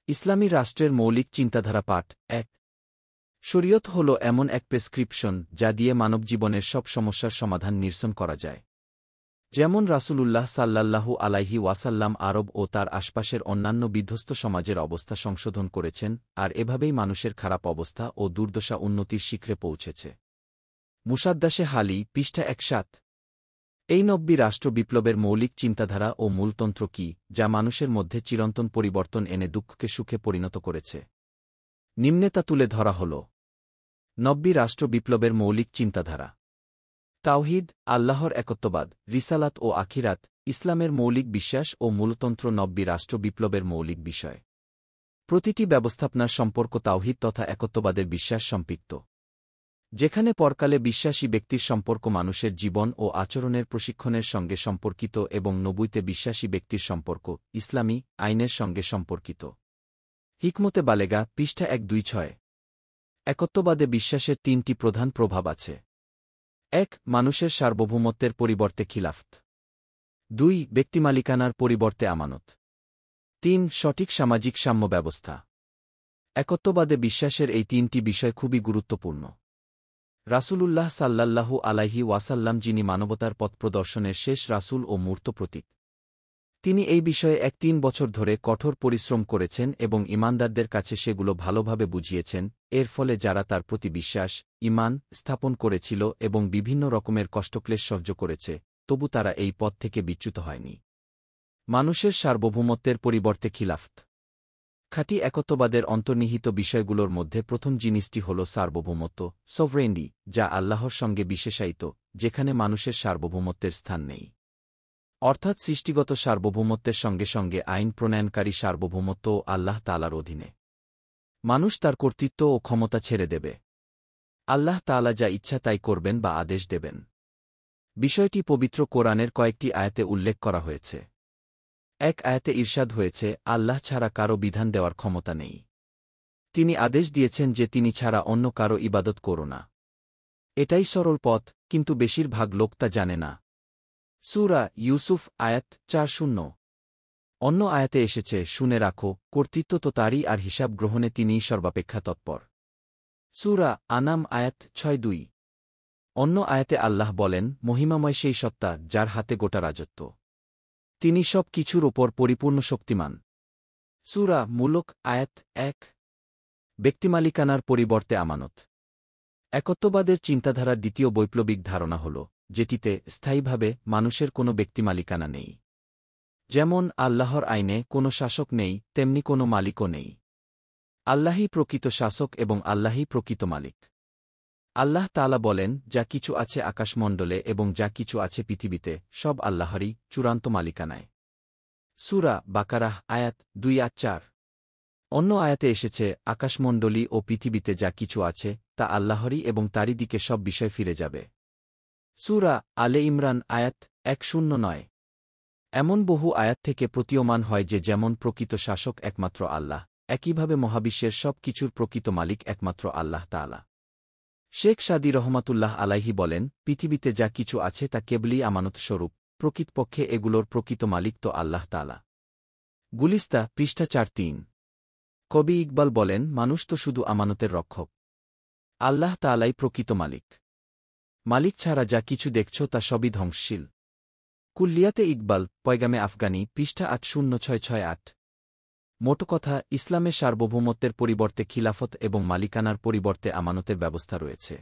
ইসলামী রাষ্ট্রের মৌলিক চিন্তাধারা পাঠ ১ শরীয়ত হল এমন এক প্রেসক্রিপশন যা দিয়ে মানবজীবনের সব সমস্যার সমাধান নিরসন করা যায়। যেমন রাসূলুল্লাহ সাল্লাল্লাহু আলাইহি ওয়াসাল্লাম আরব ও তার আশপাশের অন্যান্য বিধ্বস্ত সমাজের অবস্থা সংশোধন করেছেন, আর এভাবেই মানুষের খারাপ অবস্থা ও দুর্দশা উন্নতির শিখরে পৌঁছেছে। মুসাদ্দাশে হালি পৃষ্ঠা ১৭। এই নব্বী রাষ্ট্র বিপ্লবের মৌলিক চিন্তাধারা ও মূলতন্ত্র কি, যা মানুষের মধ্যে চিরন্তন পরিবর্তন এনে দুঃখকে সুখে পরিণত করেছে? নিম্নে তা তুলে ধরা হল। নব্বী রাষ্ট্র বিপ্লবের মৌলিক চিন্তাধারা: তাওহীদ, আল্লাহর একত্ববাদ, রিসালাত ও আখিরাত, ইসলামের মৌলিক বিশ্বাস ও মূলতন্ত্র নব্বী রাষ্ট্র বিপ্লবের মৌলিক বিষয়। প্রতিটি ব্যবস্থাপনার সম্পর্ক তাওহীদ তথা একত্ববাদের বিশ্বাস সম্পৃক্ত। যেখানে পরকালে বিশ্বাসী ব্যক্তির সম্পর্ক মানুষের জীবন ও আচরণের প্রশিক্ষণের সঙ্গে সম্পর্কিত এবং নবুয়তে বিশ্বাসী ব্যক্তির সম্পর্ক ইসলামী আইনের সঙ্গে সম্পর্কিত। হিকমতে বালেগা পৃষ্ঠা ১২৬। একত্ববাদে বিশ্বাসের তিনটি প্রধান প্রভাব আছে। ১ মানুষের সার্বভৌমত্বের পরিবর্তে খিলাফত। ২ ব্যক্তিমালিকানার পরিবর্তে আমানত। ৩ সঠিক সামাজিক সাম্য ব্যবস্থা। একত্ববাদে বিশ্বাসের এই তিনটি বিষয় খুবই গুরুত্বপূর্ণ। রাসূলুল্লাহ সাল্লাল্লাহু আলাইহি ওয়াসাল্লাম, যিনি মানবতার পথপ্রদর্শনের শেষ রাসূল ও মূর্ত প্রতীক, তিনি এই বিষয়ে ৩ বছর ধরে কঠোর পরিশ্রম করেছেন এবং ঈমানদারদের কাছে সেগুলো ভালোভাবে বুঝিয়েছেন। এর ফলে যারা তার প্রতি বিশ্বাস, ঈমান স্থাপন করেছিল এবং বিভিন্ন রকমের কষ্টক্লেশ সহ্য করেছে, তবু তারা এই পথ থেকে বিচ্যুত হয়নি। মানুষের সার্বভৌমত্বের পরিবর্তে খিলাফত। খাঁটি একত্ববাদের অন্তর্নিহিত বিষয়গুলোর মধ্যে প্রথম জিনিসটি হল সার্বভৌমত্ব, সভরেন্টি, যা আল্লাহর সঙ্গে বিশেষায়িত, যেখানে মানুষের সার্বভৌমত্বের স্থান নেই। অর্থাৎ সৃষ্টিগত সার্বভৌমত্বের সঙ্গে সঙ্গে আইন প্রণয়নকারী সার্বভৌমত্বও আল্লাহ তাআলার অধীনে। মানুষ তার কর্তৃত্ব ও ক্ষমতা ছেড়ে দেবে। আল্লাহ তাআলা যা ইচ্ছা তাই করবেন বা আদেশ দেবেন। বিষয়টি পবিত্র কোরআনের কয়েকটি আয়াতে উল্লেখ করা হয়েছে। এক আয়াতে ইরশাদ হয়েছে, আল্লাহ ছাড়া কারো বিধান দেওয়ার ক্ষমতা নেই। তিনি আদেশ দিয়েছেন যে তিনি ছাড়া অন্য কারো ইবাদত করো না। এটাই সরল পথ, কিন্তু বেশিরভাগ লোক তা জানে না। সূরা ইউসুফ আয়াত ৪-০। অন্য আয়াতে এসেছে, শুনে রাখো, কর্তৃত্ব তো তারই আর হিসাব গ্রহণে তিনিই সর্বাপেক্ষা তৎপর। সূরা আনাম আয়াত ৬-২। অন্য আয়াতে আল্লাহ বলেন, মহিমাময় সেই সত্তা যার হাতে গোটা রাজত্ব। তিনি সব কিছুর ওপর পরিপূর্ণ শক্তিমান। সূরা মুলক আয়াত ১। ব্যক্তিমালিকানার পরিবর্তে আমানত। একত্ববাদের চিন্তাধারার দ্বিতীয় বৈপ্লবিক ধারণা হল, যেটিতে স্থায়ীভাবে মানুষের কোনো ব্যক্তিমালিকানা নেই। যেমন আল্লাহর আইনে কোনো শাসক নেই, তেমনি কোনো মালিকও নেই। আল্লাহই প্রকৃত শাসক এবং আল্লাহই প্রকৃত মালিক। আল্লাহ তাআলা বলেন, যা কিছু আছে আকাশমণ্ডলে এবং যা কিছু আছে পৃথিবীতে, সব আল্লাহরই চূড়ান্ত মালিকানায়। সূরা বাকারাহ আয়াত ২-৪। অন্য আয়াতে এসেছে, আকাশমণ্ডলী ও পৃথিবীতে যা কিছু আছে তা আল্লাহরই এবং তারই দিকে সব বিষয় ফিরে যাবে। সূরা আলে ইমরান আয়াত ১০৯। এমন বহু আয়াত থেকে প্রতীয়মান হয় যে যেমন প্রকৃত শাসক একমাত্র আল্লাহ, একইভাবে মহাবিশ্বের সব কিছুর প্রকৃত মালিক একমাত্র আল্লাহ তাআলা। শেখ সাদী রহমাতুল্লাহ আলাইহি বলেন, পৃথিবীতে যা কিছু আছে তা কেবলই আমানতস্বরূপ, প্রকৃতপক্ষে এগুলোর প্রকৃত মালিক তো আল্লাহ তাআলা। গুলিস্তা পৃষ্ঠা ৪-৩। কবি ইকবাল বলেন, মানুষ তো শুধু আমানতের রক্ষক। আল্লাহ তাআলাই প্রকৃত মালিক। মালিক ছাড়া যা কিছু দেখছ তা সবই ধ্বংসশীল। কুল্লিয়াতে ইকবাল, পয়গামে আফগানি পৃষ্ঠা ৮০৬৬৮। মোটকথা, ইসলামে সার্বভৌমত্বের পরিবর্তে খিলাফত এবং মালিকানার পরিবর্তে আমানতের ব্যবস্থা রয়েছে।